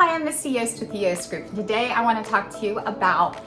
Hi, I'm Missy Yost with the Yost Group. Today I want to talk to you about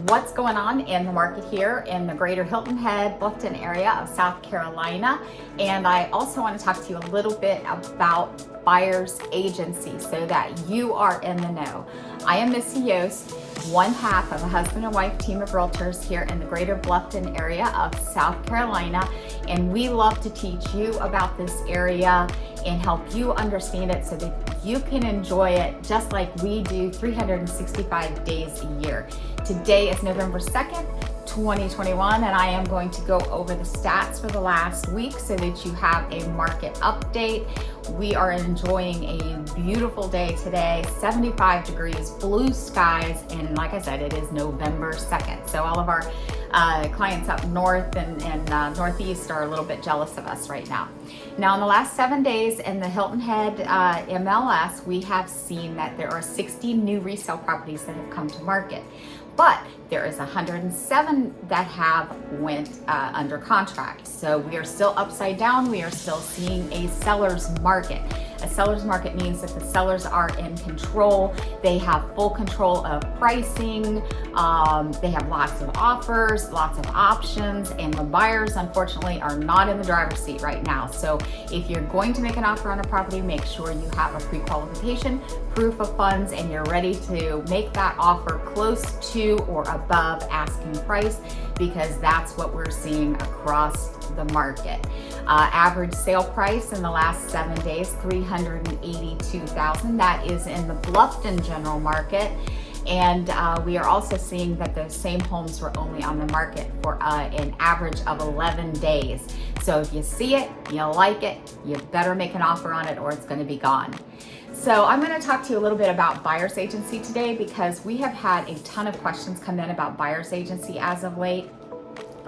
what's going on in the market here in the Greater Hilton Head, Bluffton area of South Carolina. And I also want to talk to you a little bit about buyer's agency so that you are in the know. I am Missy Yost, one half of a husband and wife team of realtors here in the Greater Bluffton area of South Carolina. And we love to teach you about this area and help you understand it so that you can enjoy it just like we do 365 days a year. Today is November 2nd, 2021, and I am going to go over the stats for the last week so that you have a market update. We are enjoying a beautiful day today, 75 degrees, blue skies, and like I said, it is November 2nd. So all of our clients up north and northeast are a little bit jealous of us right now. Now, in the last 7 days in the Hilton Head MLS, we have seen that there are 60 new resale properties that have come to market. But there is 107 that have went under contract. So we are still upside down. We are still seeing a seller's market. A seller's market means that the sellers are in control. They have full control of pricing. They have lots of offers, lots of options, and the buyers, unfortunately, are not in the driver's seat right now. So if you're going to make an offer on a property, make sure you have a pre-qualification, proof of funds, and you're ready to make that offer close to or above asking price, because that's what we're seeing across the market. Average sale price in the last 7 days, $382,000. That is in the Bluffton general market. And we are also seeing that those same homes were only on the market for an average of 11 days. So if you see it, you like it, you better make an offer on it or it's going to be gone. So I'm going to talk to you a little bit about buyer's agency today because we have had a ton of questions come in about buyer's agency as of late.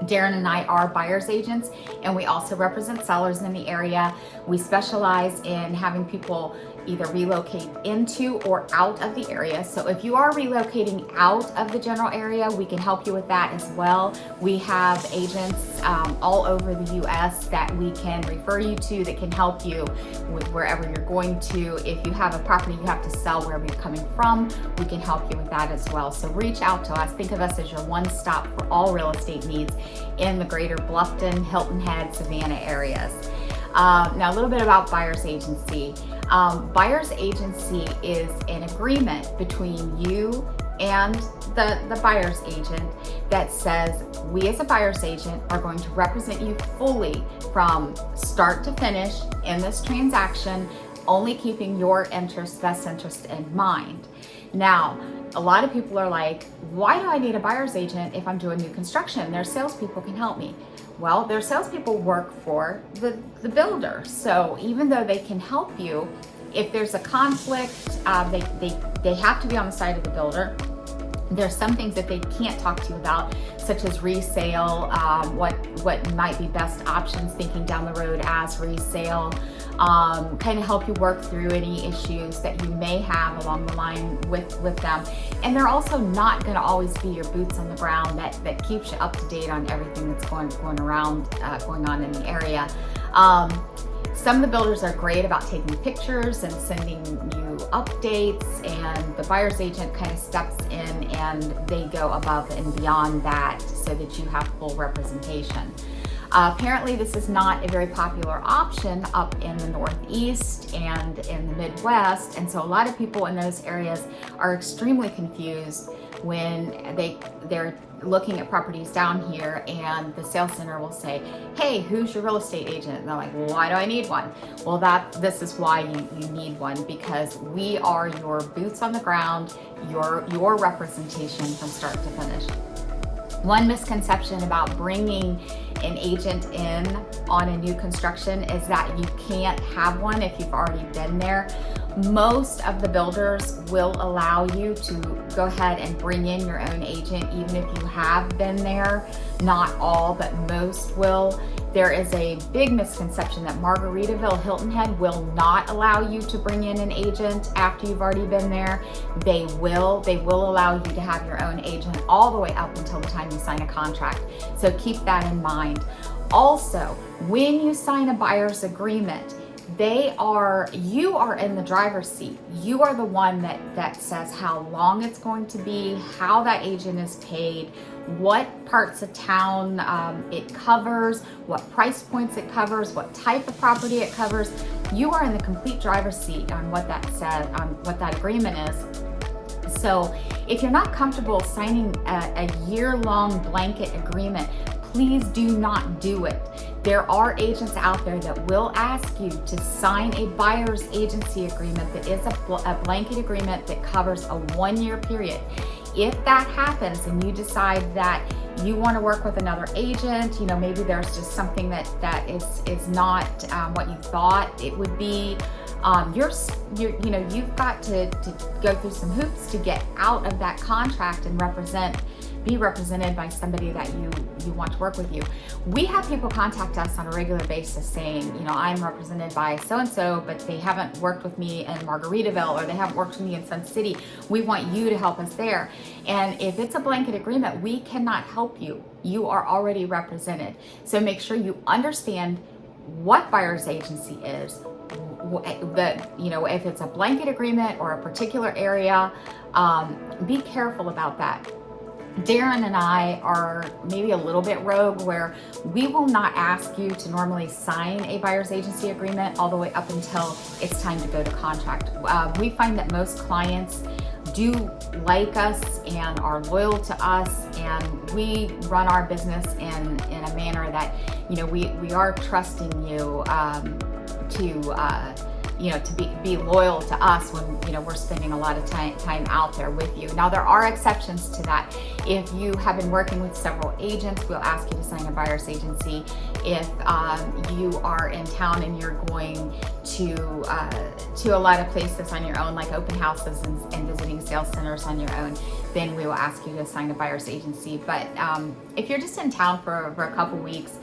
Darren and I are buyer's agents, and we also represent sellers in the area. We specialize in having people either relocate into or out of the area. So if you are relocating out of the general area, we can help you with that as well. We have agents all over the US that we can refer you to that can help you with wherever you're going to. If you have a property you have to sell wherever you're coming from, we can help you with that as well. So reach out to us. Think of us as your one-stop for all real estate needs in the Greater Bluffton, Hilton Head, Savannah areas. Now a little bit about buyer's agency. Buyer's agency is an agreement between you and the buyer's agent that says we as a buyer's agent are going to represent you fully from start to finish in this transaction, only keeping your best interest in mind. Now, a lot of people are like, why do I need a buyer's agent if I'm doing new construction? Their salespeople can help me. Well, their salespeople work for the builder. So even though they can help you, if there's a conflict, they have to be on the side of the builder. There's some things that they can't talk to you about, such as resale, what might be best options thinking down the road as resale, kind of help you work through any issues that you may have along the line with them. And they're also not going to always be your boots on the ground that keeps you up to date on everything that's going on in the area. Some of the builders are great about taking pictures and sending you updates, and the buyer's agent kind of steps in and they go above and beyond that so that you have full representation. Apparently this is not a very popular option up in the Northeast and in the Midwest, and so a lot of people in those areas are extremely confused when they're looking at properties down here and the sales center will say, hey, who's your real estate agent? And they're like, well, why do I need one? Well, this is why you need one, because we are your boots on the ground, your representation from start to finish. One misconception about bringing an agent in on a new construction is that you can't have one if you've already been there. Most of the builders will allow you to go ahead and bring in your own agent, even if you have been there. Not all, but most will. There is a big misconception that Margaritaville Hilton Head will not allow you to bring in an agent after you've already been there. They will allow you to have your own agent all the way up until the time you sign a contract. So keep that in mind. Also, when you sign a buyer's agreement, you are in the driver's seat. You are the one that says how long it's going to be, how that agent is paid, what parts of town it covers, what price points it covers, what type of property it covers. You are in the complete driver's seat on what that says, on what that agreement is. So if you're not comfortable signing a year-long blanket agreement, please do not do it. There are agents out there that will ask you to sign a buyer's agency agreement that is a blanket agreement that covers a 1-year period. If that happens and you decide that you want to work with another agent, maybe there's just something that is not what you thought it would be, you've got to go through some hoops to get out of that contract and be represented by somebody that you want to work with you. We have people contact us on a regular basis saying, I'm represented by so-and-so, but they haven't worked with me in Margaritaville, or they haven't worked with me in Sun City. We want you to help us there. And if it's a blanket agreement, we cannot help you. You are already represented. So make sure you understand what buyer's agency is, if it's a blanket agreement or a particular area, be careful about that. Darren and I are maybe a little bit rogue, where we will not ask you to normally sign a buyer's agency agreement all the way up until it's time to go to contract. We find that most clients do like us and are loyal to us, and we run our business in a manner that we are trusting you to be loyal to us when we're spending a lot of time out there with you. Now, there are exceptions to that. If you have been working with several agents, we'll ask you to sign a buyer's agency. If you are in town and you're going to a lot of places on your own, like open houses and visiting sales centers on your own, then we will ask you to sign a buyer's agency. But if you're just in town for a couple weeks,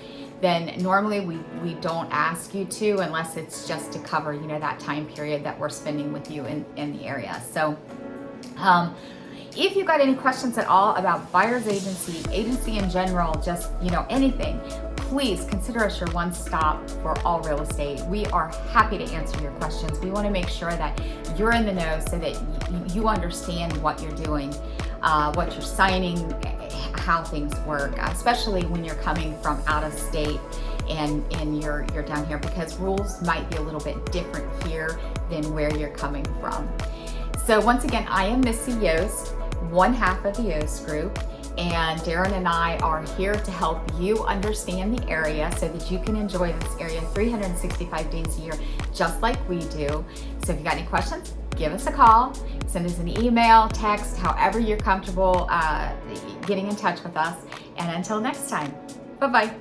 then normally we don't ask you to, unless it's just to cover that time period that we're spending with you in the area. So if you've got any questions at all about buyer's agency in general, just anything, please consider us your one stop for all real estate. We are happy to answer your questions. We want to make sure that you're in the know so that you understand what you're doing, what you're signing, how things work, especially when you're coming from out of state and you're down here, because rules might be a little bit different here than where you're coming from. So once again, I am Missy Yost, one half of the Yost Group, and Darren and I are here to help you understand the area so that you can enjoy this area 365 days a year, just like we do. So if you got any questions, give us a call, send us an email, text, however you're comfortable getting in touch with us. And until next time, bye-bye.